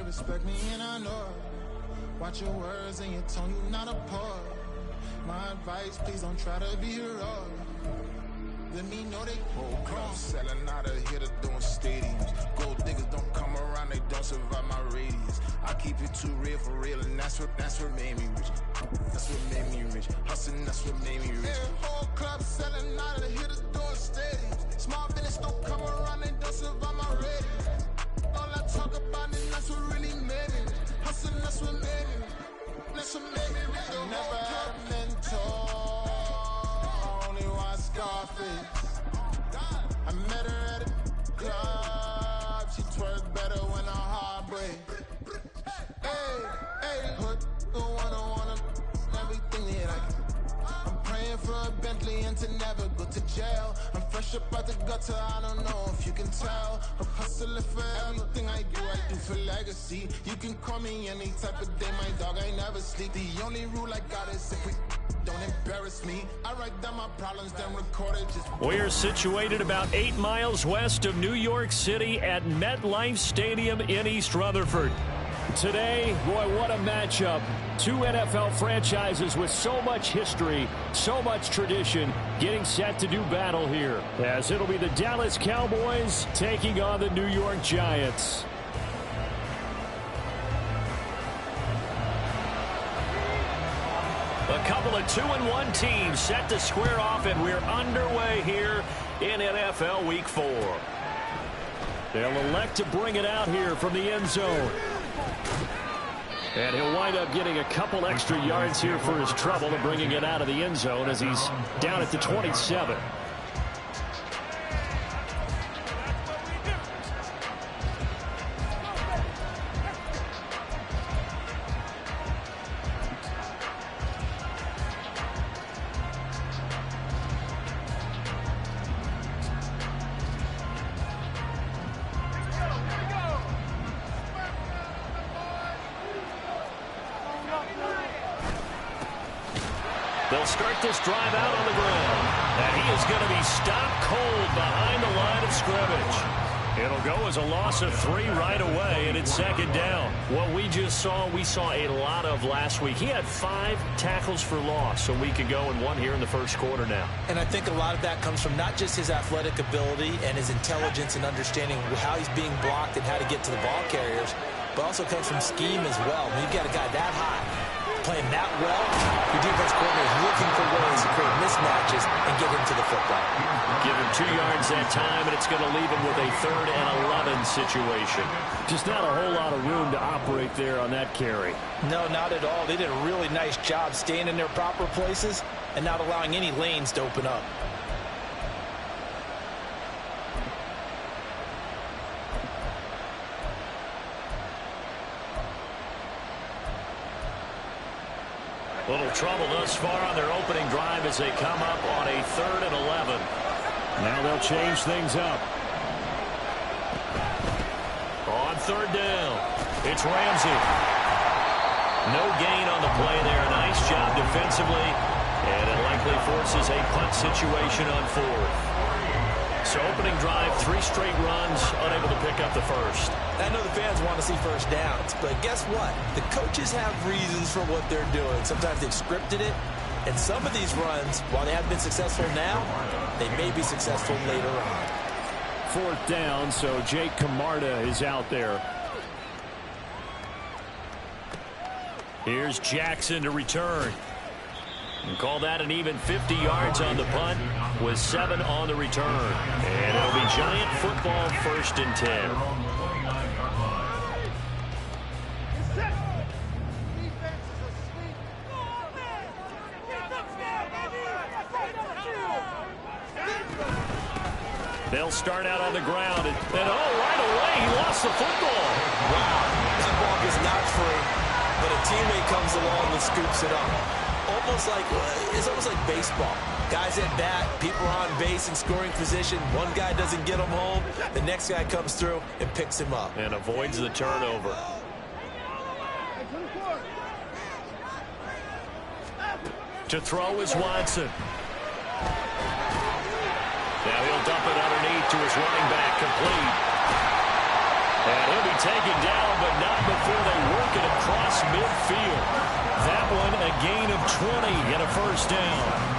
respect me and I know it. Watch your words and your tone, you not a part. My advice, please don't try to be heroic. Let me know they whole crowd selling out of here to doing stadiums. Gold diggers don't come around, they don't survive my radius. I keep it too real for real, and that's what made me rich. That's what made me rich. Hustling, that's what made me rich. Yeah, whole club selling out of here to doing stadiums. Small business don't come around, they don't survive my radius. All I talk about is that's what really made me. Hustling, that's what made me. That's what made me rich. Never had a mentor. Scarface. I met her at a club. She twerk better when I heartbreak. Hey, hood, the wanna everything that I can. I'm praying for a Bentley and to never go to jail. I'm fresh up out the gutter, I don't know if you can tell. I'm hustling for everything I do for legacy. You can call me any type of day, my dog, I never sleep. The only rule I got is if we don't embarrass me. I write down my problems, then record it. We're situated about 8 miles west of New York City at MetLife Stadium in East Rutherford. Today, boy, what a matchup. Two NFL franchises with so much history, so much tradition, getting set to do battle here, as it'll be the Dallas Cowboys taking on the New York Giants. A couple of 2-1 teams set to square off, and we're underway here in NFL Week 4. They'll elect to bring it out here from the end zone. And he'll wind up getting a couple extra yards here for his trouble of bringing it out of the end zone as he's down at the 27. They'll start this drive out on the ground. And he is going to be stopped cold behind the line of scrimmage. It'll go as a loss of 3 right away, and it's second down. What we just saw, we saw a lot of last week. He had 5 tackles for loss a week ago and 1 here in the first quarter now. And I think a lot of that comes from not just his athletic ability and his intelligence and understanding how he's being blocked and how to get to the ball carriers, but also comes from scheme as well. When you've got a guy that high, playing that well, your defense coordinator is looking for ways to create mismatches and get him to the football. Give him 2 yards that time, and it's going to leave him with a 3rd and 11 situation. Just not a whole lot of room to operate there on that carry. No, not at all. They did a really nice job staying in their proper places and not allowing any lanes to open up. Little trouble thus far on their opening drive as they come up on a 3rd and 11. Now they'll change things up. On 3rd down, it's Ramsey. No gain on the play there. Nice job defensively. And it likely forces a punt situation on 4th. So opening drive, 3 straight runs, unable to pick up the first. I know the fans want to see first downs, but guess what? The coaches have reasons for what they're doing. Sometimes they've scripted it, and some of these runs, while they haven't been successful now, they may be successful later on. 4th down, so Jake Camarda is out there. Here's Jackson to return. And call that an even 50 yards on the punt with 7 on the return. And it'll be Giant football 1st and 10. They'll start out on the ground. And right away, he lost the football. Wow, that ball gets knocked free, but a teammate comes along and scoops it up. It's almost like baseball. Guys at bat, people are on base in scoring position. One guy doesn't get him home. The next guy comes through and picks him up. And avoids the turnover. To throw is Watson. Now he'll dump it underneath to his running back, complete. And he'll be taken down, but not before they work it across midfield. That one a gain of 20 and a first down.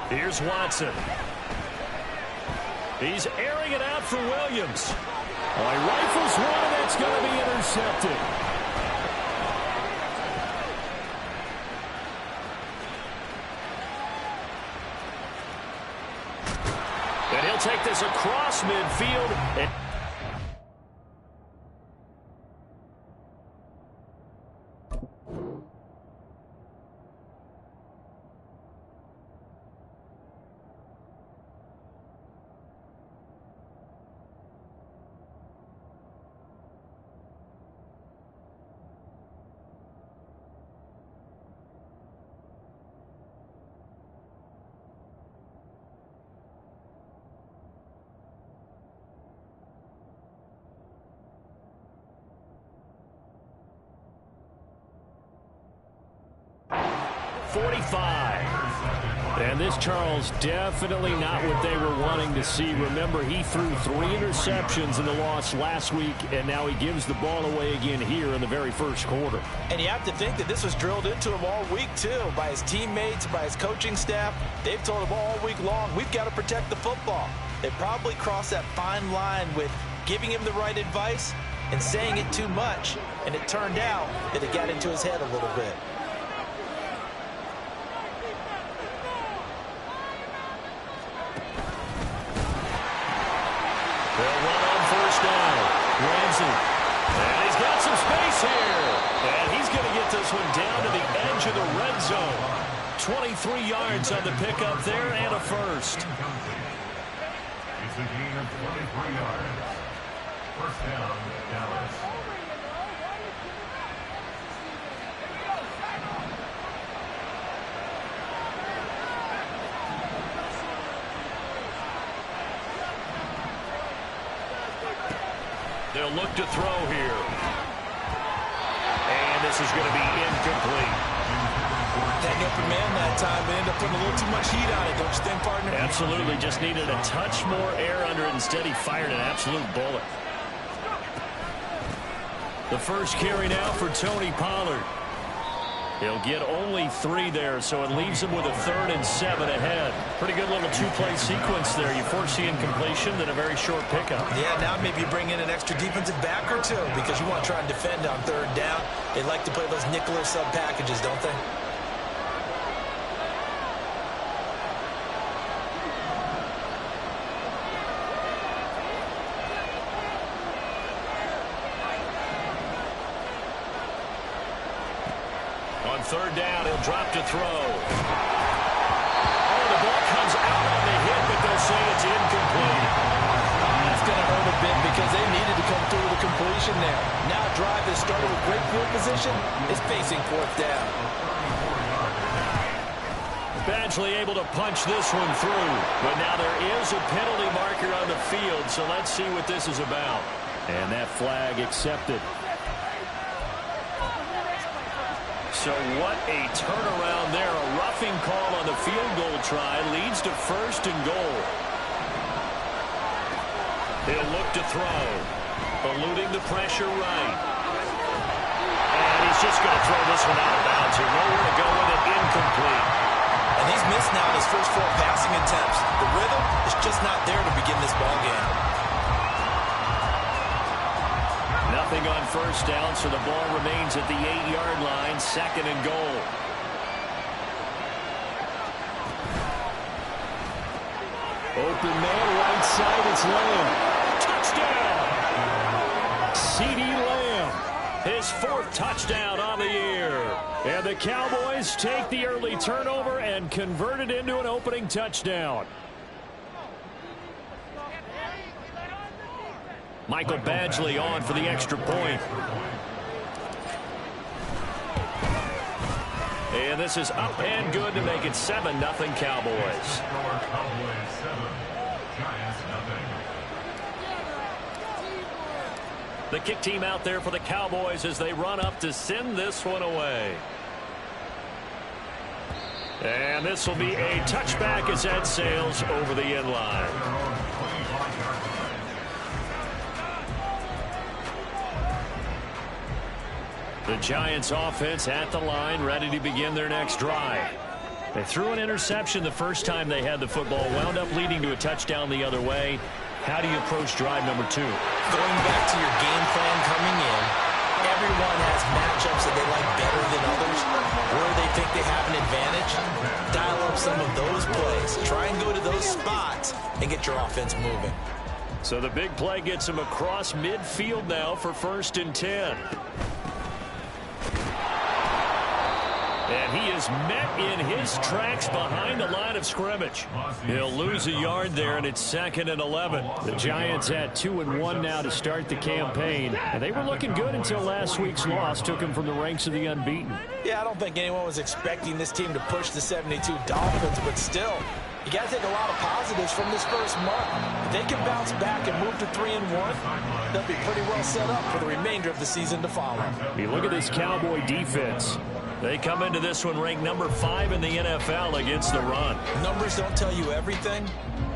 Here's Watson. He's airing it out for Williams. Oh, he rifles one, and that's going to be intercepted. And he'll take this across midfield. And this, Charles, definitely not what they were wanting to see. Remember, he threw 3 interceptions in the loss last week, and now he gives the ball away again here in the very first quarter. And you have to think that this was drilled into him all week, too, by his teammates, by his coaching staff. They've told him all week long, we've got to protect the football. They probably crossed that fine line with giving him the right advice and saying it too much. And it turned out that it got into his head a little bit. And he's got some space here. And he's going to get this one down to the edge of the red zone. 23 yards on the pickup there and a first. It's a gain of 23 yards. First down, Dallas. They'll look to throw here. And this is going to be incomplete. That open man that time, they ended up putting a little too much heat on it, don't you think, partner? Absolutely. Just needed a touch more air under it. Instead, he fired an absolute bullet. The first carry now for Tony Pollard. He'll get only 3 there, so it leaves him with a 3rd and 7 ahead. Pretty good little 2-play sequence there. You force the incompletion, then a very short pickup. Yeah, now maybe you bring in an extra defensive back or 2 because you want to try and defend on 3rd down. They like to play those nickel or sub packages, don't they? On 3rd down, he'll drop to throw. Oh, the ball comes out on the hit, but they'll say it's incomplete. That's going to hurt a bit because they needed to come through with a completion there. Now a drive that started with great field position is facing 4th down. Badgley able to punch this one through, but now there is a penalty marker on the field, so let's see what this is about. And that flag accepted. So what a turnaround there. A roughing call on the field goal try leads to 1st and goal. He'll look to throw. Eluding the pressure right. And he's just going to throw this one out of bounds here. Nowhere to go with it. Incomplete. And he's missed now his first 4 passing attempts. The rhythm is just not there to begin this ball game. Nothing on 1st down, so the ball remains at the 8-yard line, 2nd and goal. Open man, right side, it's Lamb. Touchdown! CeeDee Lamb, his 4th touchdown on the year. And the Cowboys take the early turnover and convert it into an opening touchdown. Michael Badgley on for the extra point. And this is up and good to make it 7-0 Cowboys. The kick team out there for the Cowboys as they run up to send this one away. And this will be a touchback as that sails over the end line. The Giants offense at the line, ready to begin their next drive. They threw an interception the first time they had the football, wound up leading to a touchdown the other way. How do you approach drive number 2? Going back to your game plan coming in, everyone has matchups that they like better than others, where they think they have an advantage. Dial up some of those plays. Try and go to those spots and get your offense moving. So the big play gets him across midfield now for 1st and 10. And he is met in his tracks behind the line of scrimmage. He'll lose a yard there, and it's 2nd and 11. The Giants at 2-1 now to start the campaign. And they were looking good until last week's loss took them from the ranks of the unbeaten. Yeah, I don't think anyone was expecting this team to push the 72 Dolphins, but still, you got to take a lot of positives from this first month. If they can bounce back and move to 3-1, they'll be pretty well set up for the remainder of the season to follow. You look at this Cowboy defense. They come into this one ranked number 5 in the NFL against the run. Numbers don't tell you everything,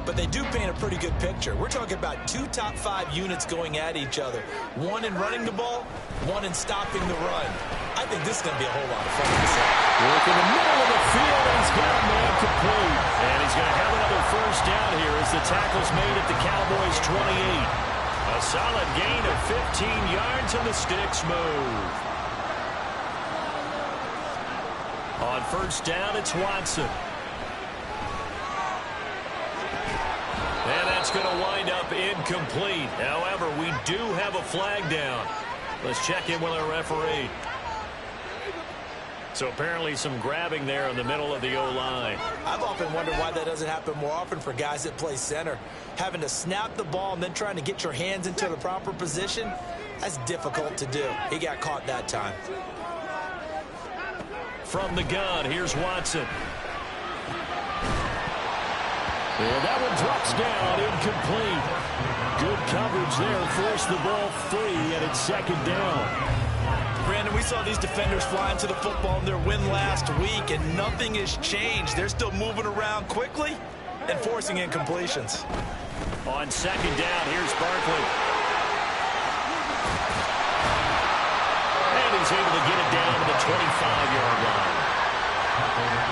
but they do paint a pretty good picture. We're talking about 2 top 5 units going at each other. One in running the ball, one in stopping the run. I think this is going to be a whole lot of fun. Work in the middle of the field, and he's got a man complete. And he's going to have another first down here as the tackle's made at the Cowboys' 28. A solid gain of 15 yards, and the sticks move. On first down, it's Watson. And that's going to wind up incomplete. However, we do have a flag down. Let's check in with our referee. So apparently some grabbing there in the middle of the O-line. I've often wondered why that doesn't happen more often for guys that play center. Having to snap the ball and then trying to get your hands into the proper position, that's difficult to do. He got caught that time. From the gun, here's Watson. And that one drops down, incomplete. Good coverage there, forced the ball free, and it's 2nd down. Brandon, we saw these defenders fly into the football in their win last week, and nothing has changed. They're still moving around quickly and forcing incompletions. On 2nd down, here's Barkley. And he's able to get it down to the 25-yard line.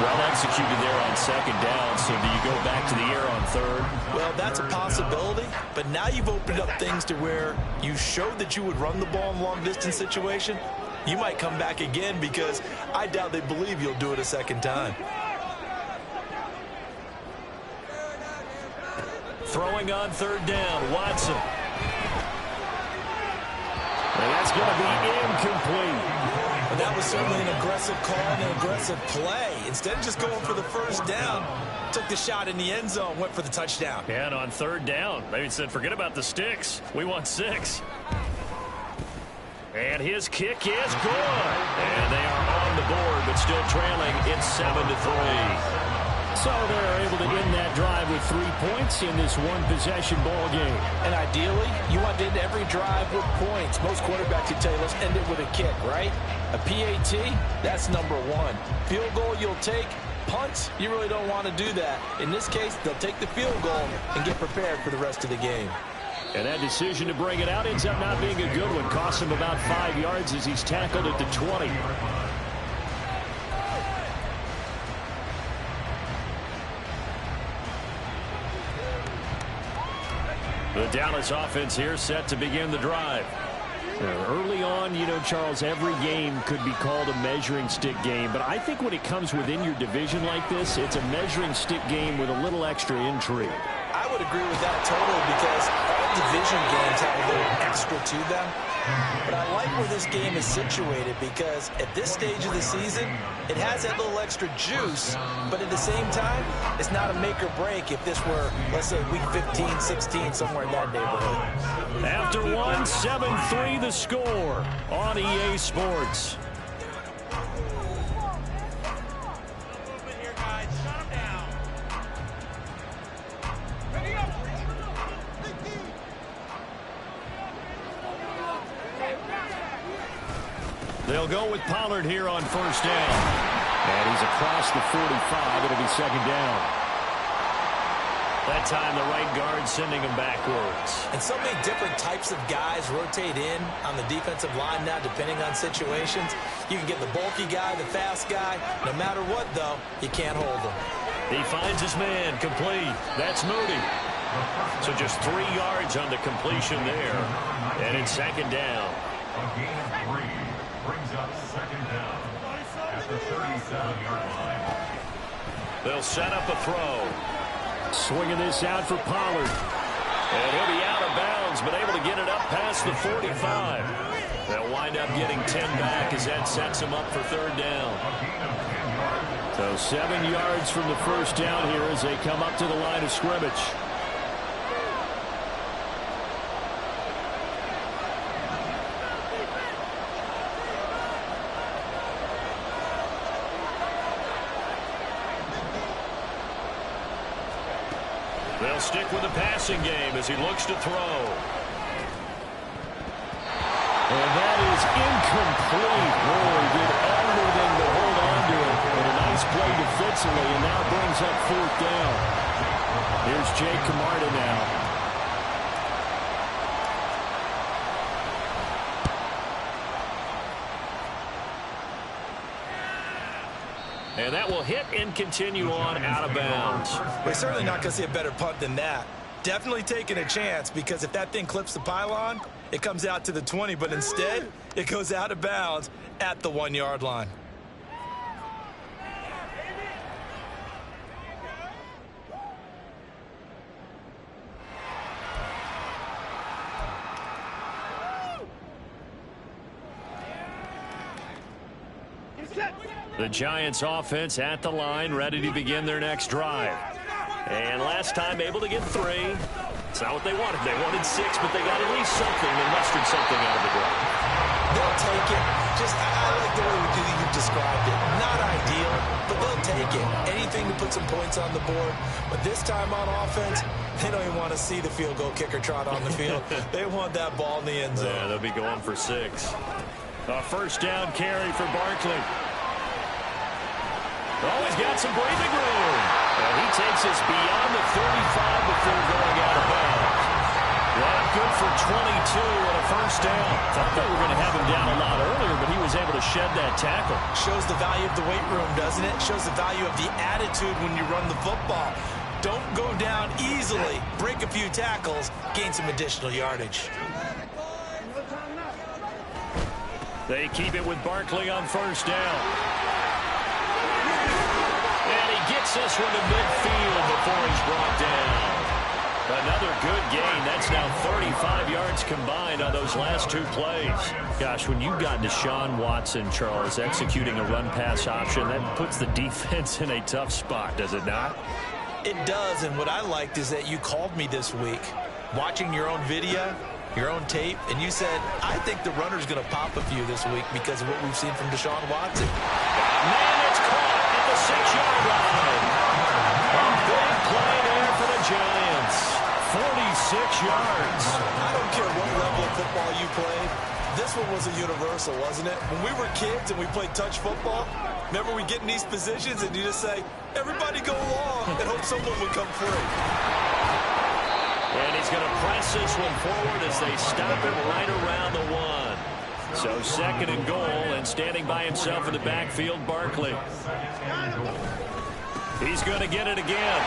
Well executed there on 2nd down, so do you go back to the air on 3rd? Well, that's a possibility, but now you've opened up things to where you showed that you would run the ball in long-distance situation. You might come back again because I doubt they believe you'll do it a 2nd time. Throwing on 3rd down, Watson. And that's going to be incomplete. But that was certainly an aggressive call and an aggressive play. Instead of just going for the first down, took the shot in the end zone, went for the touchdown. And on 3rd down, they said, forget about the sticks. We want 6. And his kick is good. And they are on the board, but still trailing. It's 7-3. So they're able to end that drive with 3 points in this one-possession ball game. And ideally, you want to end every drive with points. Most quarterbacks would tell you, let's end it with a kick, right? A PAT, that's number 1. Field goal you'll take. Punts, you really don't want to do that. In this case, they'll take the field goal and get prepared for the rest of the game. And that decision to bring it out ends up not being a good one. Costs him about 5 yards as he's tackled at the 20. The Dallas offense here set to begin the drive. Early on, you know, Charles, every game could be called a measuring stick game. But I think when it comes within your division like this, it's a measuring stick game with a little extra intrigue. I would agree with that totally because all division games have a little extra to them. But I like where this game is situated because at this stage of the season, it has that little extra juice, but at the same time, it's not a make or break if this were, let's say, week 15, 16, somewhere in that neighborhood. After 1, 7-3 the score on EA Sports. They'll go with Pollard here on first down. And he's across the 45. It'll be second down. That time the right guard sending him backwards. And so many different types of guys rotate in on the defensive line now, depending on situations. You can get the bulky guy, the fast guy. No matter what, though, you can't hold him. He finds his man, complete. That's Moody. So just 3 yards on the completion there. And it's second down. A gain of 3 brings up second down at the 37-yard line. They'll set up a throw. Swinging this out for Pollard. And he'll be out of bounds, but able to get it up past the 45. They'll wind up getting 10 back as that sets them up for third down. So 7 yards from the first down here as they come up to the line of scrimmage. They'll stick with the passing game as he looks to throw. And that is incomplete. Boy, did everything to hold on to it. And a nice play defensively, and now brings up fourth down. Here's Jake Camarda now. And that will hit and continue on out of bounds. We're certainly not going to see a better punt than that. Definitely taking a chance, because if that thing clips the pylon, it comes out to the 20, but instead it goes out of bounds at the 1-yard line. The Giants offense at the line, ready to begin their next drive. And last time able to get 3. It's not what they wanted. They wanted 6, but they got at least something and mustered something out of the drive. They'll take it. I like the way you've described it. Not ideal, but they'll take it. Anything to put some points on the board. But this time on offense, they don't even want to see the field goal kicker trot on the field. They want that ball in the end zone. Yeah, they'll be going for 6. A first down carry for Barkley. Oh, he's got some breathing room. And he takes us beyond the 35 before going out of bounds. Well, good for 22 and a first down. Thought they were going to have him down a lot earlier, but he was able to shed that tackle. Shows the value of the weight room, doesn't it? Shows the value of the attitude when you run the football. Don't go down easily. Break a few tackles. Gain some additional yardage. They keep it with Barkley on first down. And he gets this one to midfield before he's brought down. Another good gain. That's now 35 yards combined on those last 2 plays. Gosh, when you've got Deshaun Watson, Charles, executing a run-pass option, that puts the defense in a tough spot, does it not? It does, and what I liked is that you called me this week, watching your own video, your own tape, and you said, I think the runner's going to pop a few this week because of what we've seen from Deshaun Watson. Man, it's caught at the 6-yard line. A big play there for the Giants. 46 yards. I don't care what level of football you played. This one was a universal, wasn't it? When we were kids and we played touch football, remember we get in these positions and you just say, everybody go along and hope someone would come free. And he's going to press this one forward as they stop it right around the 1. So second and goal, and standing by himself in the backfield, Barkley. He's going to get it again.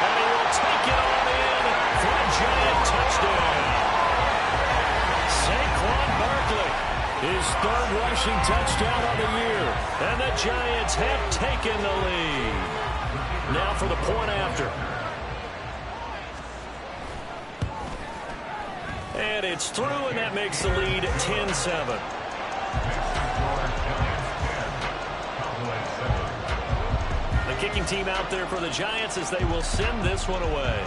And he will take it on in for a Giant touchdown. Saquon Barkley, his 3rd rushing touchdown on the year. And the Giants have taken the lead. Now for the point after. And it's through, and that makes the lead 10-7. The kicking team out there for the Giants as they will send this one away.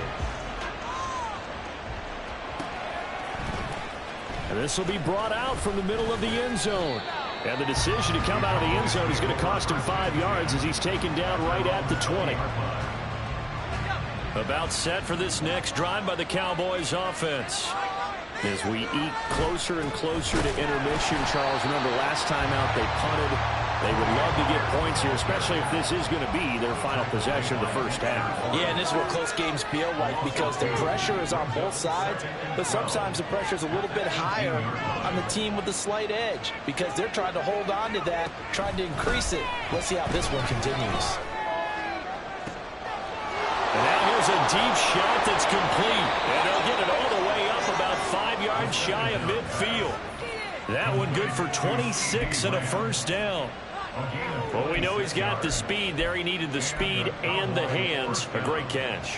And this will be brought out from the middle of the end zone. And the decision to come out of the end zone is going to cost him 5 yards as he's taken down right at the 20. About set for this next drive by the Cowboys offense. As we eat closer and closer to intermission, Charles, remember last time out they punted They would love to get points here, especially if this is going to be their final possession of the first half. Yeah, and this is what close games feel like because the pressure is on both sides, but sometimes the pressure is a little bit higher on the team with the slight edge because they're trying to hold on to that, trying to increase it. Let's see how this one continues. And now here's a deep shot that's complete. And they'll get it all the way up about 5 yards shy of midfield. That one good for 26 and a first down. Well, we know he's got the speed there. He needed the speed and the hands. A great catch.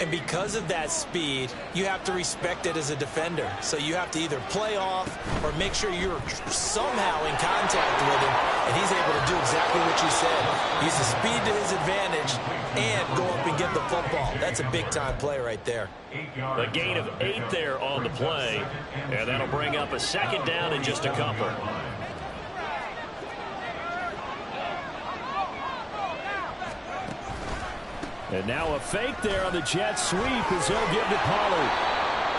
And because of that speed, you have to respect it as a defender. So you have to either play off or make sure you're somehow in contact with him. And he's able to do exactly what you said. Use the speed to his advantage and go up and get the football. That's a big-time play right there. A gain of 8 there on the play. And that'll bring up a second down in just a couple. And now a fake there on the jet sweep as he'll give to Pollard.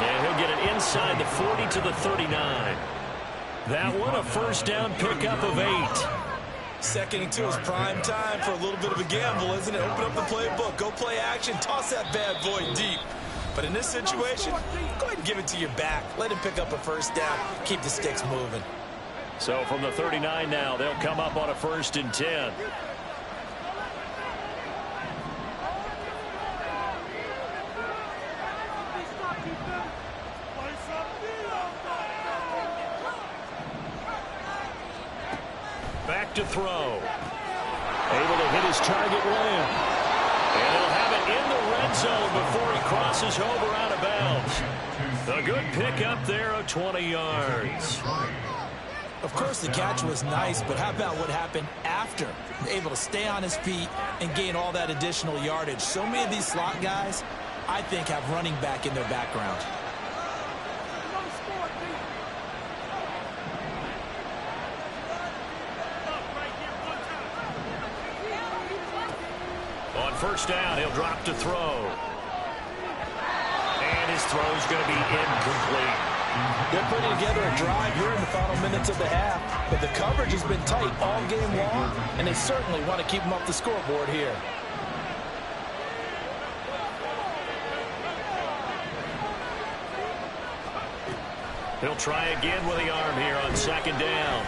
And he'll get it inside the 40 to the 39. That one a first down pickup of 8. 2nd and 2 is prime time for a little bit of a gamble, isn't it? Open up the playbook, go play action, toss that bad boy deep. But in this situation, go ahead and give it to your back. Let him pick up a first down. Keep the sticks moving. So from the 39 now, they'll come up on a 1st and 10. Back to throw. Able to hit his target limb. And he'll have it in the red zone before he crosses over out of bounds. A good pickup there of 20 yards. Of course, the catch was nice, but how about what happened after? Able to stay on his feet and gain all that additional yardage. So many of these slot guys, I think, have running back in their background. On first down, he'll drop to throw. And his throw's going to be incomplete. They're putting together a drive here in the final minutes of the half, but the coverage has been tight all game long, and they certainly want to keep them off the scoreboard here. He'll try again with the arm here on 2nd down.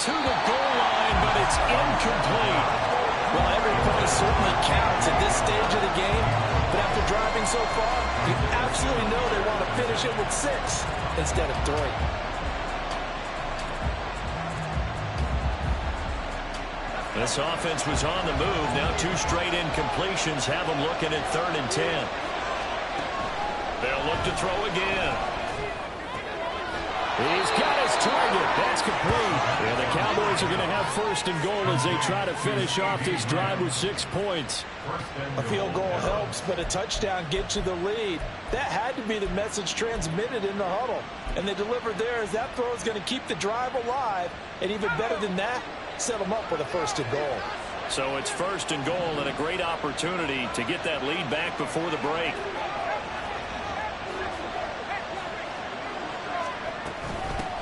To the goal line, but it's incomplete. Well, every play certainly counts at this stage of the game, but after driving so far, you absolutely know they want to finish it with 6 instead of 3. This offense was on the move. Now 2 straight incompletions have them looking at 3rd and 10. They'll look to throw again. He's got his target. That's complete. And the Cowboys are going to have 1st and goal as they try to finish off this drive with 6 points. A field goal helps, but a touchdown gets you the lead. That had to be the message transmitted in the huddle. And they delivered there as that throw is going to keep the drive alive. And even better than that, set them up with a 1st and goal. So it's 1st and goal and a great opportunity to get that lead back before the break.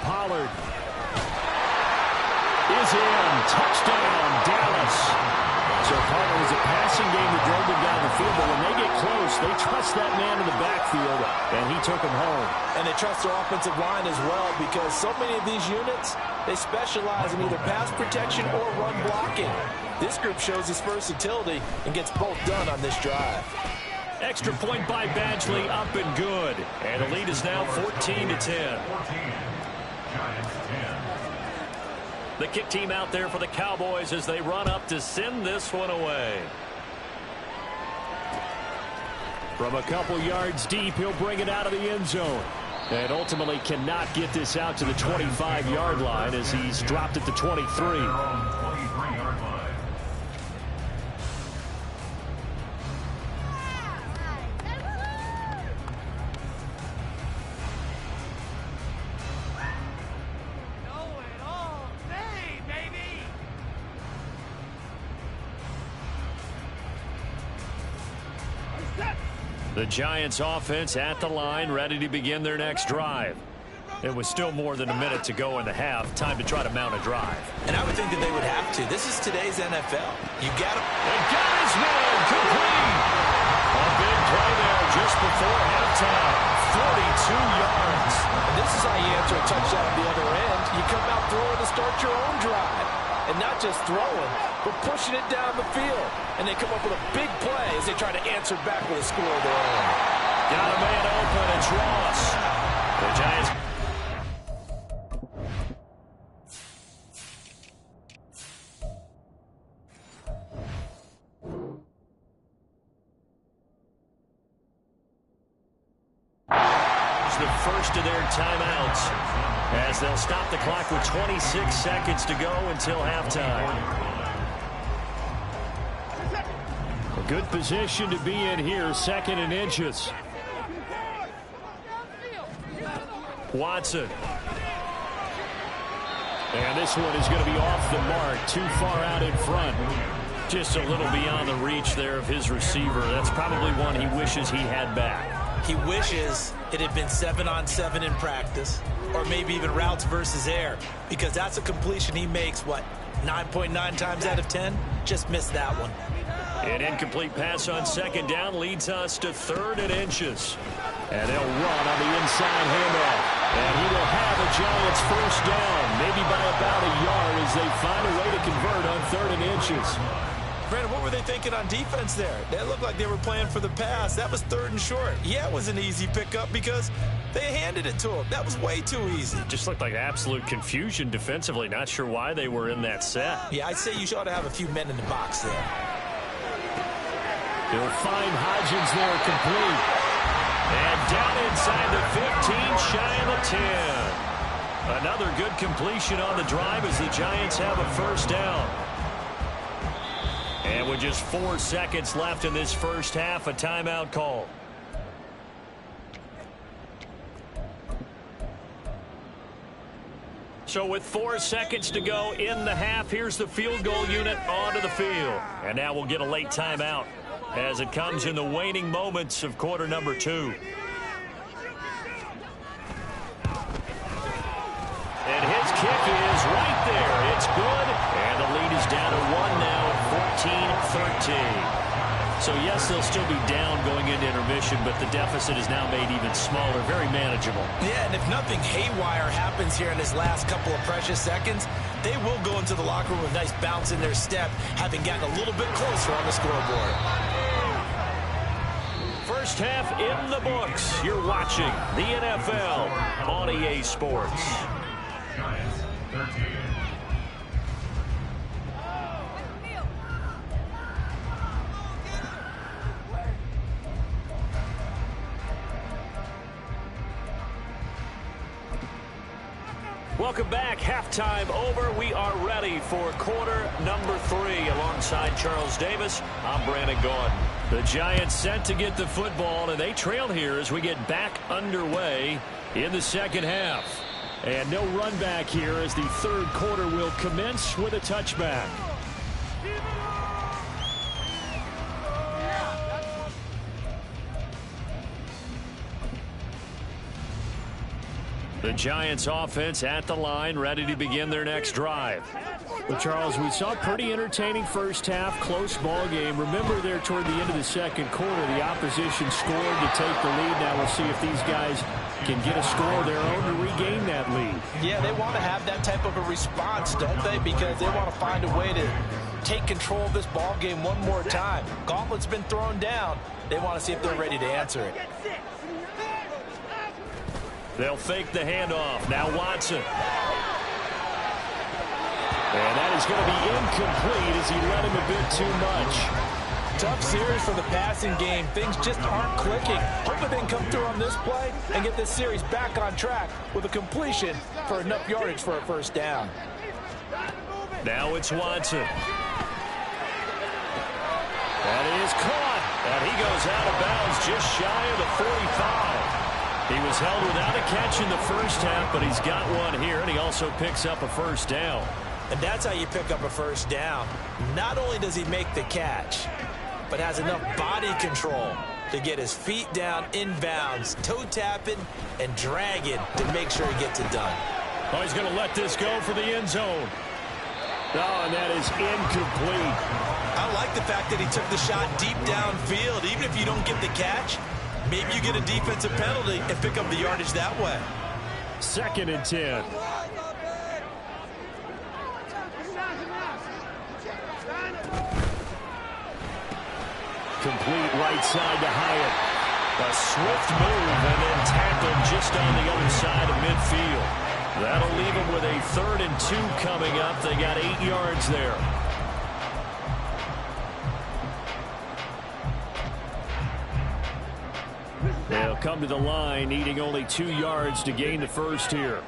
Pollard is in. Touchdown, Dallas. So Pollard was a passing game that drove them down the field, but when they get close, they trust that man in the backfield, and he took him home. And they trust their offensive line as well because so many of these units, they specialize in either pass protection or run blocking. This group shows its versatility and gets both done on this drive. Extra point by Badgley, up and good. And the lead is now 14-10. The kick team out there for the Cowboys as they run up to send this one away. From a couple yards deep, he'll bring it out of the end zone. And ultimately cannot get this out to the 25-yard line as he's dropped at the 23. The Giants offense at the line, ready to begin their next drive. It was still more than a minute to go in the half. Time to try to mount a drive. And I would think that they would have to. This is today's NFL. You got to. And got his man complete. A big play there just before halftime. 42 yards. And this is how you answer a touchdown on the other end. You come out throwing to start your own drive. And not just throwing, but pushing it down the field. And they come up with a big play as they try to answer back with a score of their own. Got a man open. It's Ross. The Giants. The first of their timeouts as they'll stop the clock with 26 seconds to go until halftime. A good position to be in here, 2nd and inches. Watson. And this one is going to be off the mark, too far out in front. Just a little beyond the reach there of his receiver. That's probably one he wishes he had back. He wishes it had been 7-on-7 in practice, or maybe even routes versus air, because that's a completion he makes, 9.9 times out of 10? Just missed that one. An incomplete pass on 2nd down leads us to 3rd and inches. And they'll run on the inside handoff. And he will have a Giants first down, maybe by about a yard as they find a way to convert on 3rd and inches. Brandon, what were they thinking on defense there? They looked like they were playing for the pass. That was 3rd and short. Yeah, it was an easy pickup because they handed it to him. That was way too easy. Just looked like absolute confusion defensively. Not sure why they were in that set. Yeah, I'd say you ought to have a few men in the box there. He'll find Hodgins there complete. And down inside the 15, shy of the 10. Another good completion on the drive as the Giants have a first down. And with just 4 seconds left in this first half, a timeout call. So with 4 seconds to go in the half, here's the field goal unit onto the field. And now we'll get a late timeout as it comes in the waning moments of quarter number 2. And his kick is right there. It's good. And the lead is down to 1 now at 14-13. So, yes, they'll still be down going into intermission, but the deficit is now made even smaller, very manageable. Yeah, and if nothing haywire happens here in his last couple of precious seconds, they will go into the locker room with a nice bounce in their step, having gotten a little bit closer on the scoreboard. First half in the books. You're watching the NFL on EA Sports. Giants 13. Welcome back. Halftime over. We are ready for quarter number 3. Alongside Charles Davis, I'm Brandon Gaudin. The Giants set to get the football, and they trail here as we get back underway in the second half. And no run back here as the third quarter will commence with a touchback. The Giants offense at the line, ready to begin their next drive. Well, Charles, we saw a pretty entertaining first half, close ball game. Remember there toward the end of the second quarter, the opposition scored to take the lead. Now we'll see if these guys can get a score of their own to regain that lead. Yeah, they want to have that type of a response, don't they? Because they want to find a way to take control of this ball game one more time. Gauntlet's been thrown down. They want to see if they're ready to answer it. They'll fake the handoff. Now Watson. And that is going to be incomplete as he let him a bit too much. Tough series for the passing game. Things just aren't clicking. Hoping they can come through on this play and get this series back on track with a completion for enough yardage for a first down. Now it's Watson. That is caught. And he goes out of bounds just shy of the 45. He was held without a catch in the first half, but he's got one here, and he also picks up a first down. And that's how you pick up a first down. Not only does he make the catch, but has enough body control to get his feet down inbounds, toe tapping and dragging to make sure he gets it done. Oh, he's going to let this go for the end zone. Oh, and that is incomplete. I like the fact that he took the shot deep downfield. Even if you don't get the catch, maybe you get a defensive penalty and pick up the yardage that way. 2nd and 10. Complete right side to Hyatt. A swift move and then tackled just on the other side of midfield. That'll leave them with a 3rd and 2 coming up. They got 8 yards there. They'll come to the line, needing only 2 yards to gain the first here.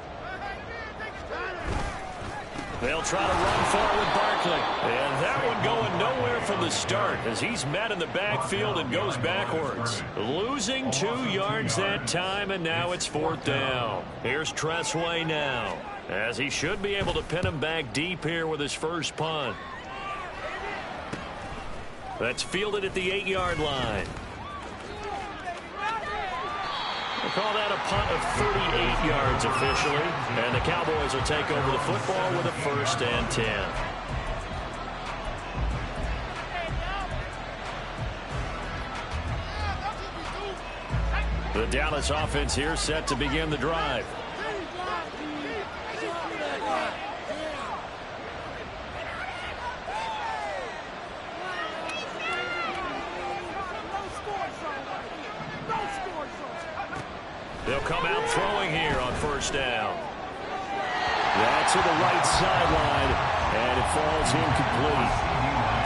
They'll try to run for it with Barkley. And that one going nowhere from the start as he's met in the backfield and goes backwards. Losing 2 yards that time, and now it's 4th down. Here's Tressway now, as he should be able to pin him back deep here with his first punt. That's fielded at the 8-yard line. We'll call that a punt of 38 yards officially. And the Cowboys will take over the football with a 1st and 10. The Dallas offense here set to begin the drive. They'll come out throwing here on 1st down. That's to the right sideline, and it falls incomplete.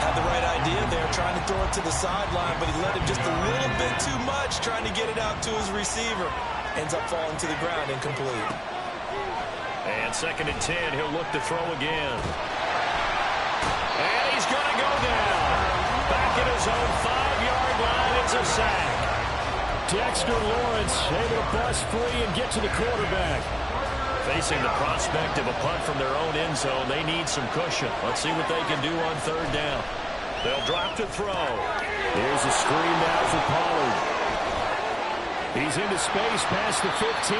Had the right idea there, trying to throw it to the sideline, but he let him just a little bit too much, trying to get it out to his receiver. Ends up falling to the ground, incomplete. And 2nd and 10, he'll look to throw again. And he's going to go down. Back at his own 5-yard line, it's a sack. Dexter Lawrence able to bust free and get to the quarterback. Facing the prospect of a punt from their own end zone, they need some cushion. Let's see what they can do on 3rd down. They'll drop to throw. Here's a screen now for Pollard. He's into space past the 15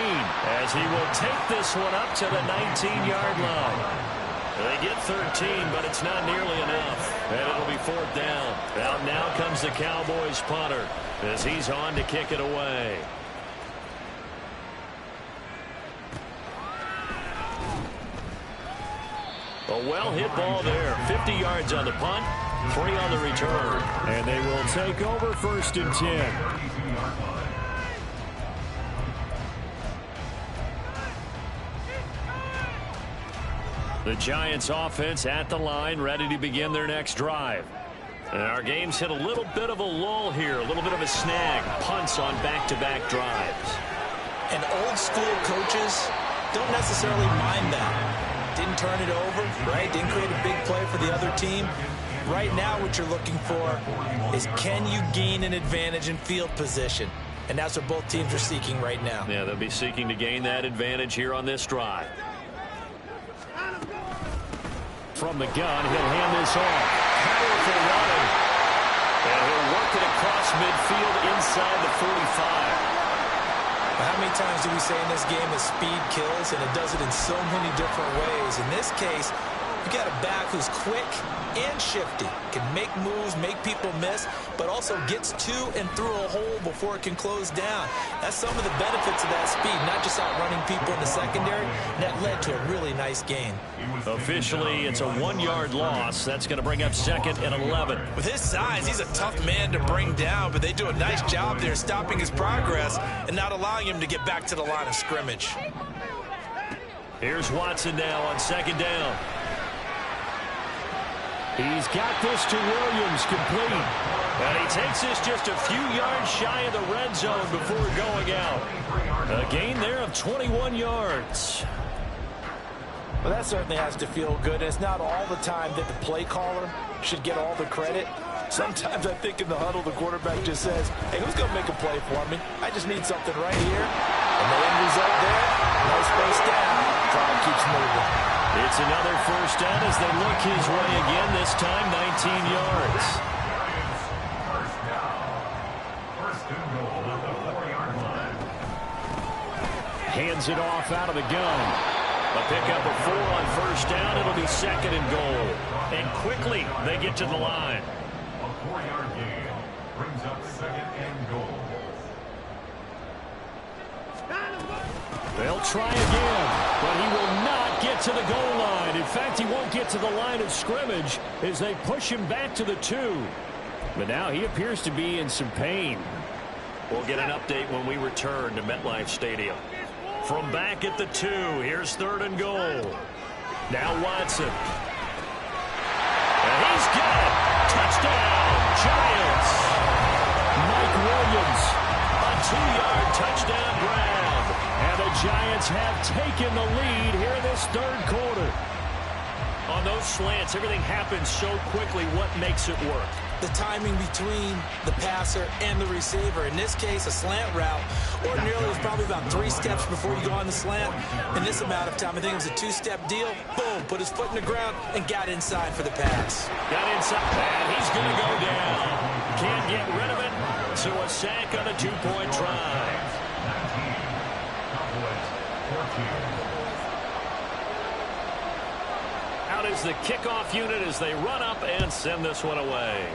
as he will take this one up to the 19-yard line. They get 13, but it's not nearly enough. And it'll be 4th down. Out now comes the Cowboys punter as he's on to kick it away. A well-hit ball there. 50 yards on the punt, 3 on the return. And they will take over 1st and 10. The Giants offense at the line, ready to begin their next drive. And our game's hit a little bit of a lull here, a little bit of a snag. Punts on back-to-back drives. And old-school coaches don't necessarily mind that. Didn't turn it over, right? Didn't create a big play for the other team. Right now what you're looking for is, can you gain an advantage in field position? And that's what both teams are seeking right now. Yeah, they'll be seeking to gain that advantage here on this drive. From the gun, he'll hand this off. Powerful running. And he'll work it across midfield inside the 45. How many times do we say in this game that speed kills, and it does it in so many different ways? In this case, you got a back who's quick and shifty, can make moves, make people miss, but also gets to and through a hole before it can close down. That's some of the benefits of that speed, not just outrunning people in the secondary, and that led to a really nice gain. Officially, it's a 1-yard loss. That's going to bring up 2nd and 11. With his size, he's a tough man to bring down, but they do a nice job there stopping his progress and not allowing him to get back to the line of scrimmage. Here's Watson now on 2nd down. He's got this to Williams, complete. And he takes this just a few yards shy of the red zone before going out. A gain there of 21 yards. Well, that certainly has to feel good. It's not all the time that the play caller should get all the credit. Sometimes I think in the huddle, the quarterback just says, hey, who's going to make a play for me? I just need something right here. And the end result there, nice space down. Clock keeps moving. It's another 1st down as they look his way again, this time 19 yards. First down. Hands it off out of the gun. A pickup of 4 on first down. It'll be 2nd and goal. And quickly they get to the line. A 4-yard gain brings up 2nd and goal. They'll try again, but he will not get to the goal line. In fact, he won't get to the line of scrimmage as they push him back to the 2. But now he appears to be in some pain. We'll get an update when we return to MetLife Stadium. From back at the 2, here's 3rd and goal. Now Watson. And he's got it. Touchdown, Giants. Mike Williams, a 2-yard touchdown grab. And the Giants have taken the lead here in this 3rd quarter. On those slants, everything happens so quickly. What makes it work? The timing between the passer and the receiver. In this case, a slant route ordinarily is probably about 3 steps before you go on the slant. In this amount of time, I think it was a 2-step deal. Boom, put his foot in the ground and got inside for the pass. Got inside, and he's going to go down. Can't get rid of it, so a sack on a 2-point try. Out is the kickoff unit as they run up and send this one away.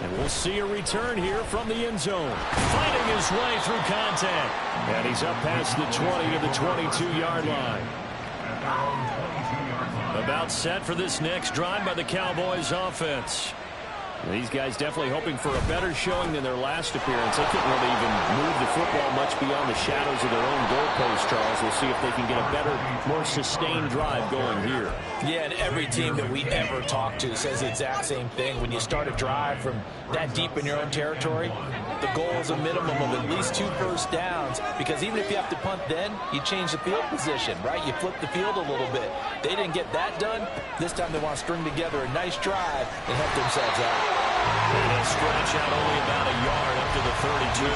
And we'll see a return here from the end zone. Fighting his way through contact. And he's up past the 20 to the 22-yard line. About set for this next drive by the Cowboys offense. These guys definitely hoping for a better showing than their last appearance. They couldn't really even move the football much beyond the shadows of their own goalpost, Charles. We'll see if they can get a better, more sustained drive going here. Yeah, and every team that we ever talk to says the exact same thing. When you start a drive from that deep in your own territory, the goal is a minimum of at least 2 first downs, because even if you have to punt then, you change the field position, right? You flip the field a little bit. They didn't get that done. This time they want to string together a nice drive and help themselves out. And they stretch out only about a yard up to the 32.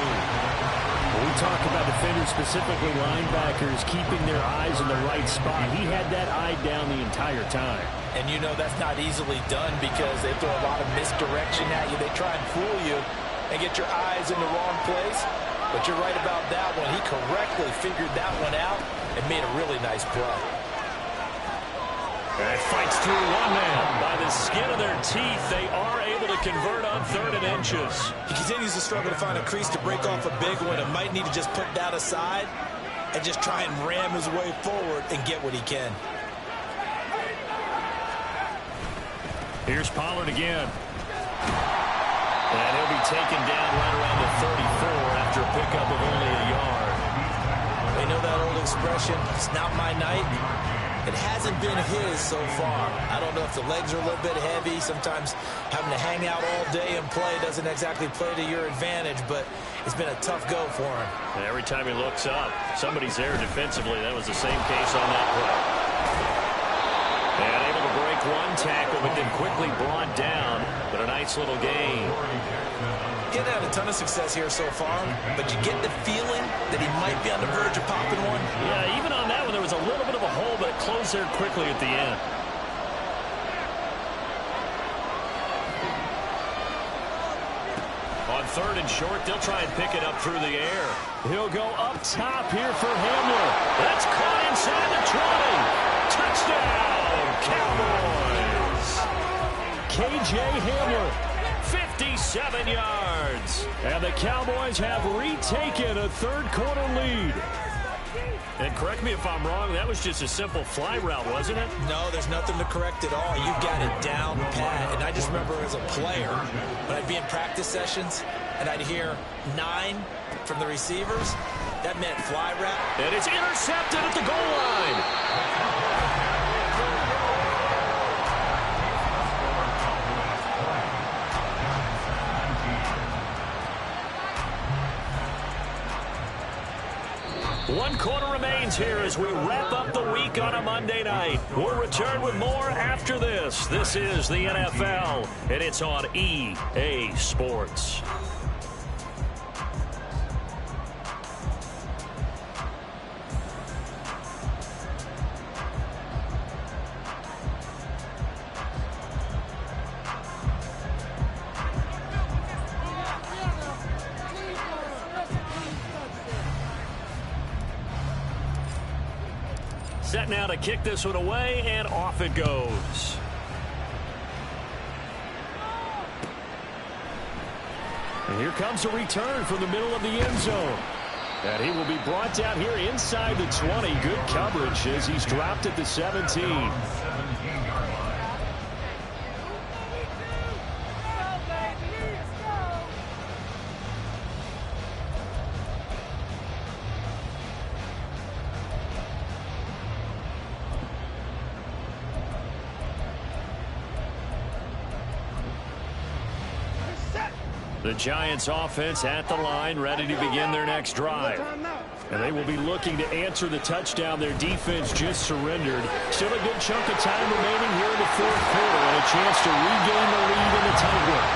When we talk about defenders, specifically linebackers, keeping their eyes in the right spot, he had that eye down the entire time. And you know that's not easily done because they throw a lot of misdirection at you. They try and fool you and get your eyes in the wrong place. But you're right about that one. He correctly figured that one out and made a really nice play. And fights through one man. By the skin of their teeth, they are able to convert on 3rd and inches. He continues to struggle to find a crease to break off a big one and might need to just put that aside and just try and ram his way forward and get what he can. Here's Pollard again. And he'll be taken down right around the 34 after a pickup of only a yard. They know that old expression, it's not my night. It hasn't been his so far. I don't know if the legs are a little bit heavy. Sometimes having to hang out all day and play doesn't exactly play to your advantage, but it's been a tough go for him. And every time he looks up, somebody's there defensively. That was the same case on that play. And able to break one tackle, but then quickly brought down. But a nice little gain. He hasn't had a ton of success here so far, but you get the feeling that he might be on the verge of popping one. Yeah, even on that one, there was a little bit of a hole, but it closed there quickly at the end. On 3rd and short, they'll try and pick it up through the air. He'll go up top here for Hamler. That's caught inside the 20. Touchdown, Cowboys. KJ Hamler, 57 yards. And the Cowboys have retaken a 3rd quarter lead. And correct me if I'm wrong, that was just a simple fly route, wasn't it? No, there's nothing to correct at all. You got it down pat. And I just remember as a player, when I'd be in practice sessions, and I'd hear 9 from the receivers, that meant fly route. And it's intercepted at the goal line. One quarter remains here as we wrap up the week on a Monday night. We'll return with more after this. This is the NFL, and it's on EA Sports. set now to kick this one away, and off it goes. And here comes a return from the middle of the end zone. And he will be brought down here inside the 20. Good coverage as he's dropped at the 17. The Giants offense at the line, ready to begin their next drive. And they will be looking to answer the touchdown their defense just surrendered. Still a good chunk of time remaining here in the fourth quarter and a chance to regain the lead in the tight one.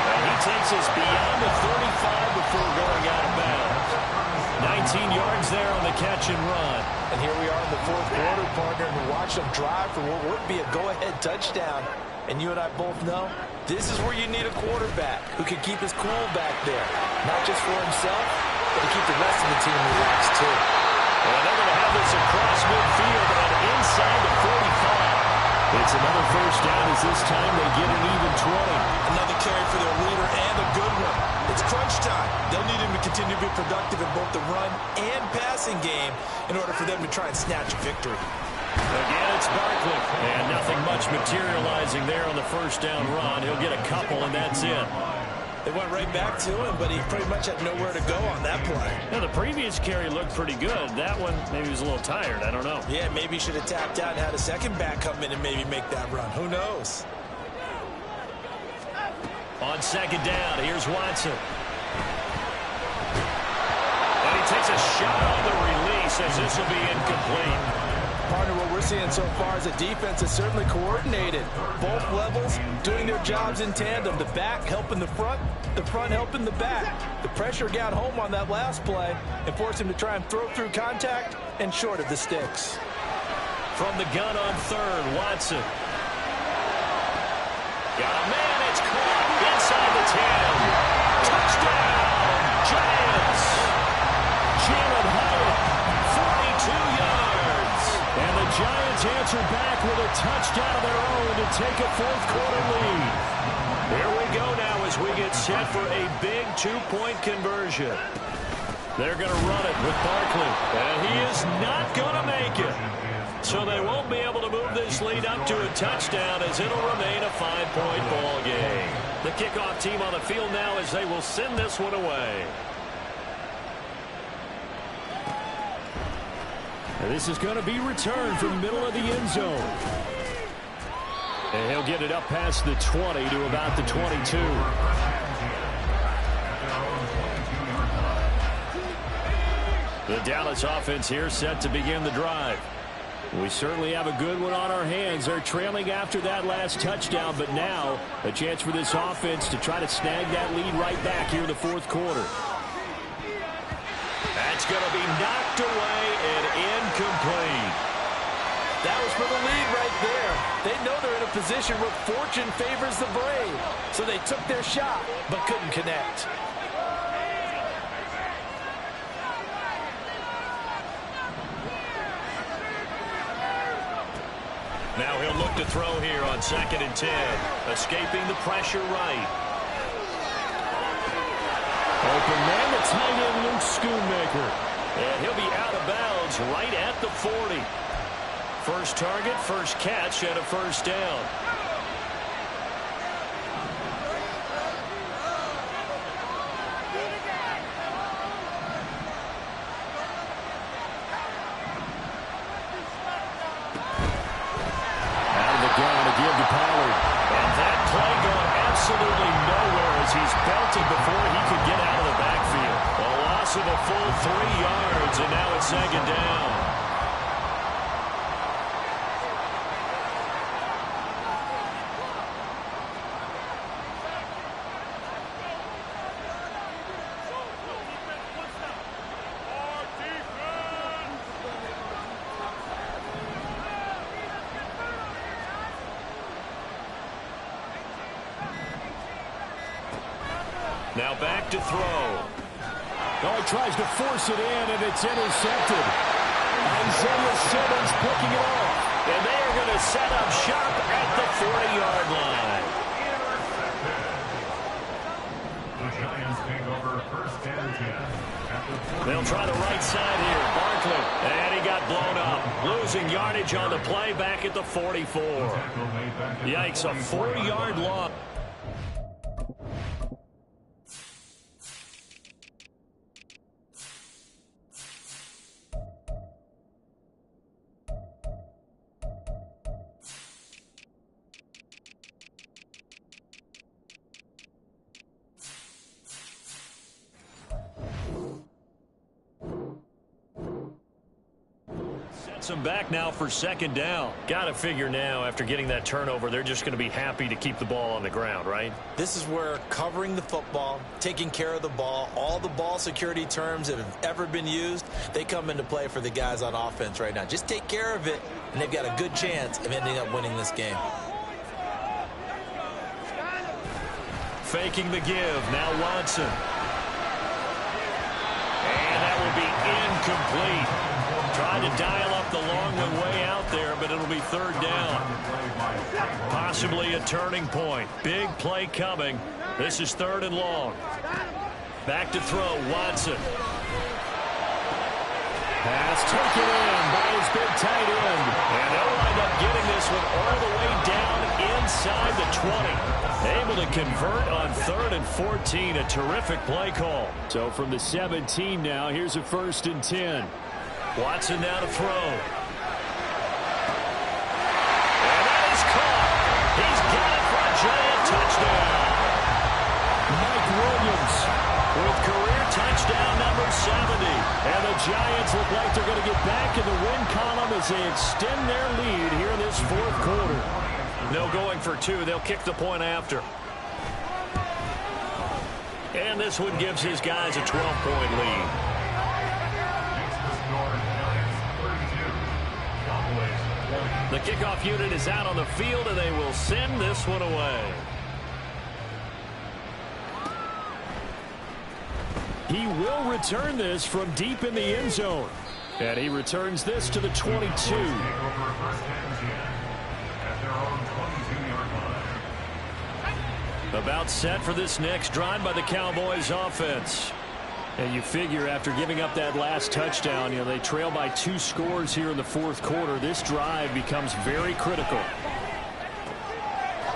And he takes us beyond the 35 before going out of bounds. 19 yards there on the catch and run. And here we are in the fourth quarter, partner, and we watch them drive for what would be a go-ahead touchdown. And you and I both know this is where you need a quarterback who can keep his cool back there. Not just for himself, but to keep the rest of the team relaxed, too. And they're going to have this across midfield and inside the 45. It's another first down as this time they get an even 20. Another carry for their leader and a good one. It's crunch time. They'll need him to continue to be productive in both the run and passing game in order for them to try and snatch a victory. Again, it's Barkley. And nothing much materializing there on the first down run. He'll get a couple, and that's it. They went right back to him, but he pretty much had nowhere to go on that play. Now, the previous carry looked pretty good. That one, maybe he was a little tired. I don't know. Yeah, maybe he should have tapped out and had a second back come in and maybe make that run. Who knows? On second down, here's Watson. And he takes a shot on the release as this will be incomplete. Partner, what we're seeing so far is a defense that's certainly coordinated. Both levels doing their jobs in tandem. The back helping the front helping the back. The pressure got home on that last play and forced him to try and throw through contact and short of the sticks. From the gun on third, Watson. Got a man, it's caught inside the 10. Touchdown, Giants. Jalen Hyatt, 42 yards. And the Giants answer back with a touchdown of their own to take a fourth quarter lead. Here we go now as we get set for a big two-point conversion. They're going to run it with Barkley. And he is not going to make it. So they won't be able to move this lead up to a touchdown as it'll remain a 5-point ball game. The kickoff team on the field now as they will send this one away. And this is going to be returned from the middle of the end zone. And he'll get it up past the 20 to about the 22. The Dallas offense here set to begin the drive. We certainly have a good one on our hands. They're trailing after that last touchdown, but now a chance for this offense to try to snag that lead right back here in the fourth quarter. That's going to be knocked away and incomplete. That was for the lead right there. They know they're in a position where fortune favors the brave. So they took their shot, but couldn't connect. Now he'll look to throw here on 2nd and 10. Escaping the pressure right. Open man, the tight end, Luke Schoonmaker. And he'll be out of bounds right at the 40. First target, first catch, and a first down. Absolutely nowhere as he's belted before he could get out of the backfield. A loss of a full 3 yards, and now it's second down. Now back to throw. Oh, he tries to force it in, and it's intercepted. Isaiah Simmons picking it off. And they are going to set up shop at the 40-yard line. The Giants take over first and 10. They'll try the right side here. Barkley. And he got blown up. Losing yardage on the play back at the 44. Yikes, a 4-yard loss. Them back now for second down. Got to figure now after getting that turnover, they're just going to be happy to keep the ball on the ground, right? This is where covering the football, taking care of the ball, all the ball security terms that have ever been used, they come into play for the guys on offense right now. Just take care of it, and they've got a good chance of ending up winning this game. Faking the give. Now Watson. And that will be incomplete. Tried to dial up the long one way out there, but it'll be third down. Possibly a turning point. Big play coming. This is third and long. Back to throw, Watson. Pass taken in by his big tight end. And they'll wind up getting this one all the way down inside the 20. Able to convert on third and 14. A terrific play call. So from the 17 now, here's a first and 10. Watson now to throw. And that is caught. He's got it for a giant touchdown. Mike Williams with career touchdown number 70. And the Giants look like they're going to get back in the win column as they extend their lead here in this fourth quarter. No going for two. They'll kick the point after. And this one gives his guys a 12-point lead. The kickoff unit is out on the field, and they will send this one away. He will return this from deep in the end zone. And he returns this to the 22. About set for this next drive by the Cowboys offense. And you figure after giving up that last touchdown, you know, they trail by 2 scores here in the fourth quarter. This drive becomes very critical.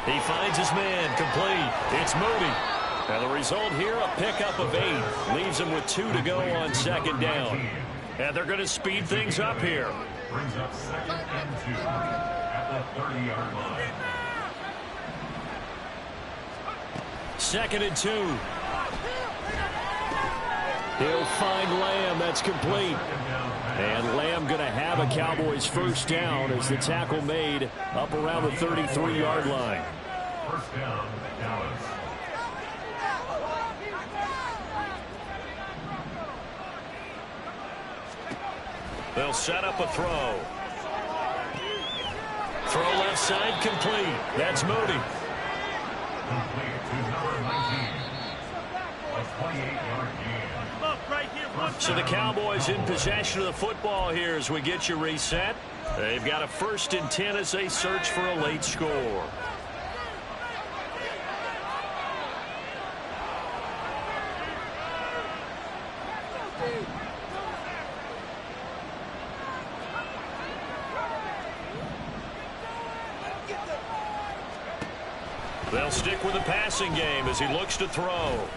He finds his man complete. It's Moody. And the result here, a pickup of 8. Leaves him with 2 to go on second down. And they're going to speed things up here. Brings up second and 2 at the 30-yard line. Second and 2. He'll find Lamb. That's complete. And Lamb going to have a Cowboys first down as the tackle made up around the 33-yard line. First down, Dallas. They'll set up a throw. Throw left side complete. That's Moody. Complete to number 19. A 28-yard gain. So the Cowboys in possession of the football here as we get you reset. They've got a first and 10 as they search for a late score. They'll stick with the passing game as he looks to throw.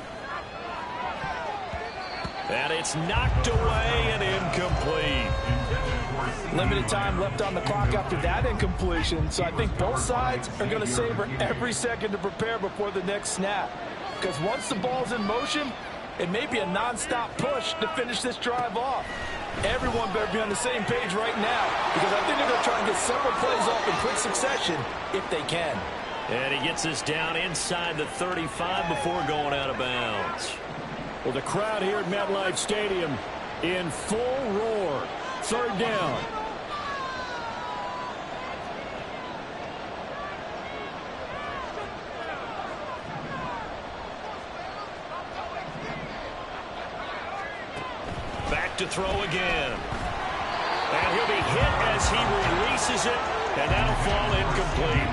And it's knocked away and incomplete. Limited time left on the clock after that incompletion, so I think both sides are going to savor every second to prepare before the next snap. Because once the ball's in motion, it may be a non-stop push to finish this drive off. Everyone better be on the same page right now, because I think they're going to try and get several plays off in quick succession if they can. And he gets this down inside the 35 before going out of bounds. Well, the crowd here at MetLife Stadium in full roar. Third down. Back to throw again. And he'll be hit as he releases it, and that'll fall incomplete.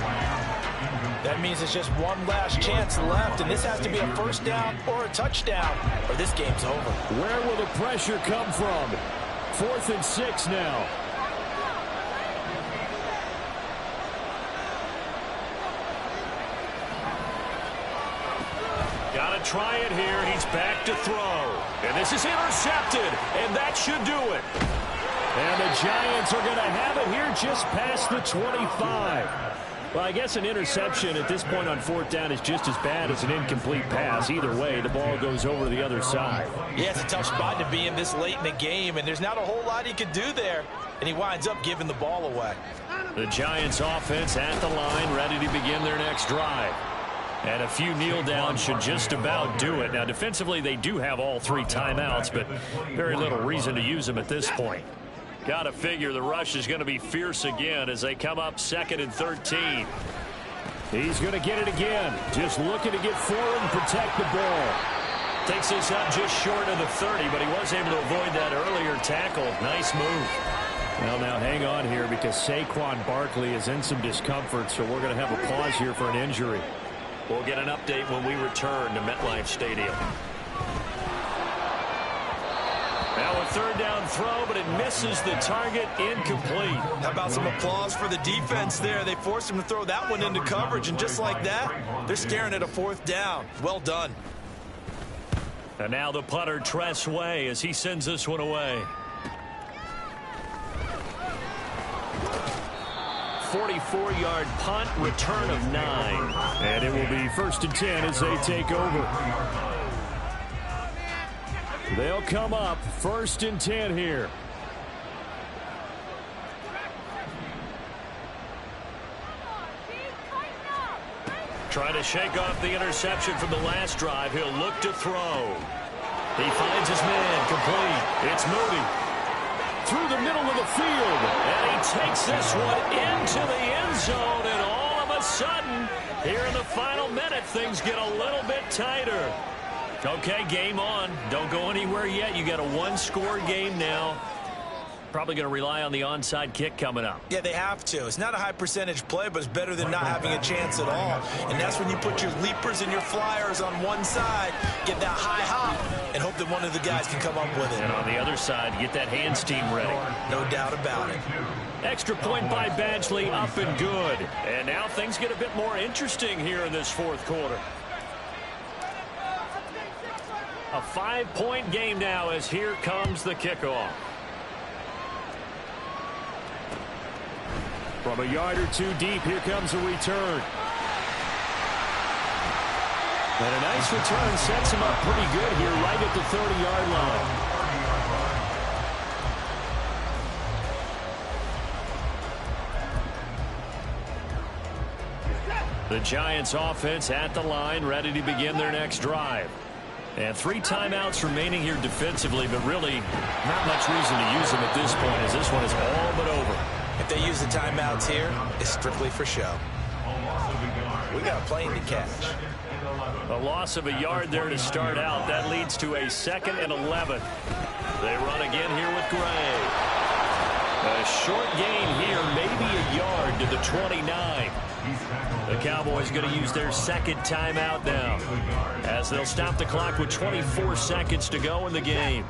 That means it's just one last chance left, and this has to be a first down or a touchdown, or this game's over. Where will the pressure come from? 4th and 6 now. Got to try it here. He's back to throw. And this is intercepted, and that should do it. And the Giants are going to have it here just past the 25. Well, I guess an interception at this point on 4th down is just as bad as an incomplete pass. Either way, the ball goes over to the other side. Yeah, it's a tough spot to be in this late in the game, and there's not a whole lot he could do there. And he winds up giving the ball away. The Giants offense at the line, ready to begin their next drive. And a few kneel downs should just about do it. Now, defensively, they do have all 3 timeouts, but very little reason to use them at this point. Got to figure the rush is going to be fierce again as they come up 2nd and 13. He's going to get it again. Just looking to get forward and protect the ball. Takes this up just short of the 30, but he was able to avoid that earlier tackle. Nice move. Well, now hang on here because Saquon Barkley is in some discomfort, so we're going to have a pause here for an injury. We'll get an update when we return to MetLife Stadium. Now a 3rd down throw, but it misses the target, incomplete. How about some applause for the defense there? They forced him to throw that one into coverage, and just like that, they're staring at a 4th down. Well done. And now the punter, Tress Way, as he sends this one away. 44-yard punt, return of 9. And it will be 1st and 10 as they take over. They'll come up 1st and 10 here. Trying to shake off the interception from the last drive. He'll look to throw. He finds his man complete. It's Moody. Through the middle of the field. And he takes this one into the end zone. And all of a sudden, here in the final minute, things get a little bit tighter. Okay, game on. Don't go anywhere yet. You got a 1-score game now. Probably going to rely on the onside kick coming up. Yeah, they have to. It's not a high percentage play, but it's better than not having a chance at all. And that's when you put your leapers and your flyers on one side, get that high hop, and hope that one of the guys can come up with it. And on the other side, get that hands team ready. No doubt about it. Extra point by Badgley, up and good. And now things get a bit more interesting here in this 4th quarter. A 5-point game now as here comes the kickoff. From a yard or 2 deep, here comes a return. And a nice return sets him up pretty good here right at the 30-yard line. The Giants offense at the line, ready to begin their next drive. And 3 timeouts remaining here defensively, but really not much reason to use them at this point as this one is all but over. If they use the timeouts here, it's strictly for show. We got a plane to catch. A loss of a yard there to start out. That leads to a 2nd and 11. They run again here with Gray. A short gain here, maybe a yard to the 29. The Cowboys going to use their 2nd timeout now as they'll stop the clock with 24 seconds to go in the game.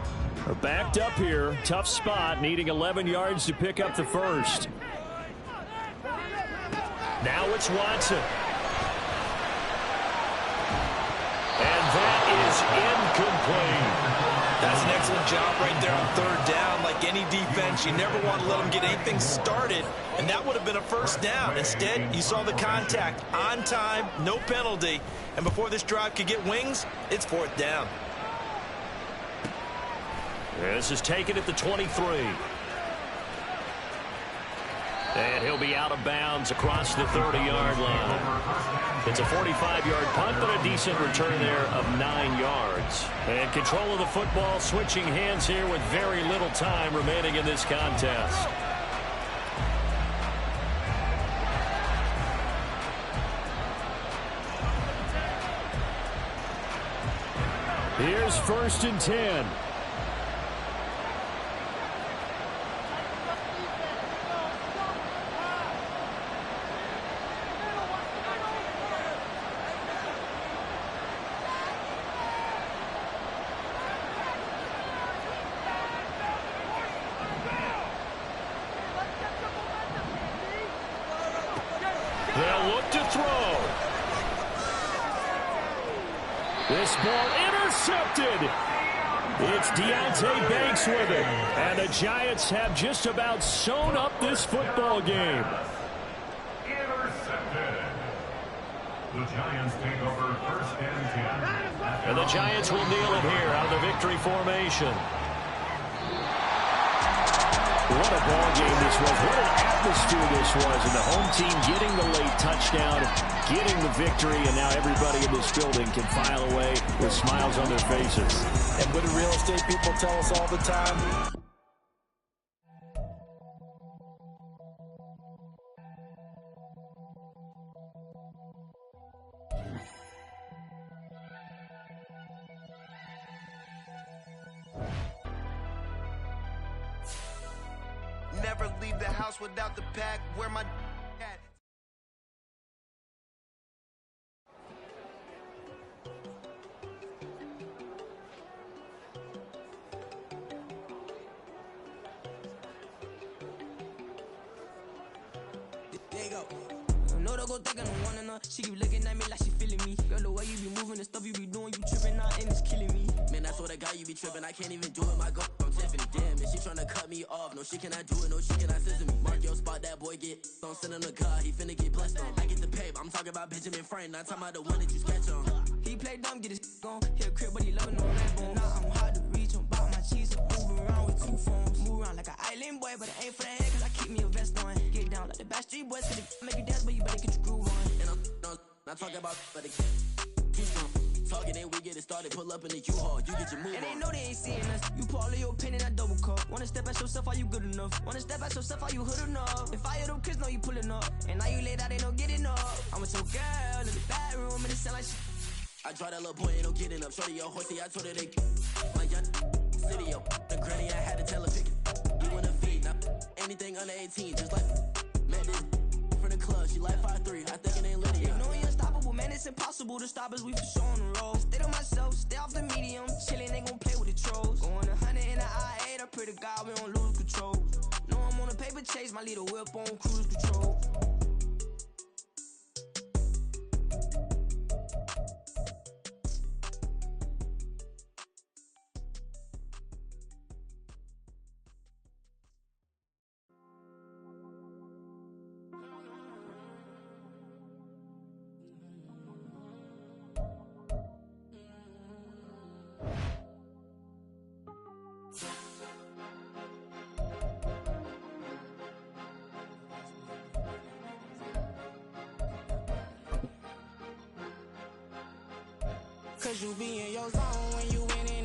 Backed up here, tough spot, needing 11 yards to pick up the first. Now it's Watson. And that is incomplete. That's an excellent job right there on 3rd down. Like any defense, you never want to let them get anything started, and that would have been a 1st down. Instead, you saw the contact on time, no penalty, and before this drive could get wings, it's 4th down. This is taken at the 23. And he'll be out of bounds across the 30-yard line. It's a 45-yard punt, but a decent return there of 9 yards. And control of the football, switching hands here with very little time remaining in this contest. Here's 1st and 10. This ball intercepted. It's Deonte Banks with it. And the Giants have just about sewn up this football game. Intercepted. The Giants take over 1st and 10. And the Giants will kneel it here out of the victory formation. What a ball game this was. What an atmosphere this was. And the home team getting the late touchdown, getting the victory, and now everybody in this building can file away with smiles on their faces. And what do real estate people tell us all the time? Never leave the house without the pack. Where my at? There you go. No, don't go thinking I'm one enough. She keep looking at me like she feeling me. Girl, the way you be moving, the stuff you be doing, you tripping out and it's killing me. Man, that's what I got, you be tripping. I can't even do it, my girl. I'm Tiffany. Damn, and she tryna cut me off. No, she cannot do it, no, she cannot scissor me. Mark your spot, that boy get on. Send him the car, he finna get blessed on. I get the pay, but I'm talking about Benjamin Franklin. Not talking about the one that you sketch on. He play dumb, get his gone. Hit a crib, but he loving no red bone. Nah, I'm hard to reach, I'm about my cheese. Move around with 2 phones. Move around like an island boy, but it ain't for the head, cause I keep me a vest on. Get down like the Backstreet Boys, cause they make you dance, but you better get your groove on. And I'm not talking about, but they too strong. Talking and we get it started, pull up in the U-Haul, you get your move. And they know they ain't seeing us. You pull all of your pen in that double cup. Wanna step at yourself, are you good enough? Wanna step at yourself, are you hood enough? If I hear them kids know you pulling up, and now you laid out, they don't get enough. I'm with your girl in the bedroom, and it sound like shit. I draw that little boy, ain't no getting up. Shorty, your horsey, I told her they my young city up. The granny, I had to tell her pick it. You wanna feed, now anything under 18, just like met this from the club. She like 5'3", I think it ain't Lydia. You know we unstoppable, man, it's impossible to stop us. We for sure on the road. Stay to myself, stay off the medium. Chillin', they gon' play with the trolls. Going 100 in the I-8, I pray to God we don't lose control. Know I'm on a paper chase, my little whip on cruise control. Cause you be in your zone when you in it.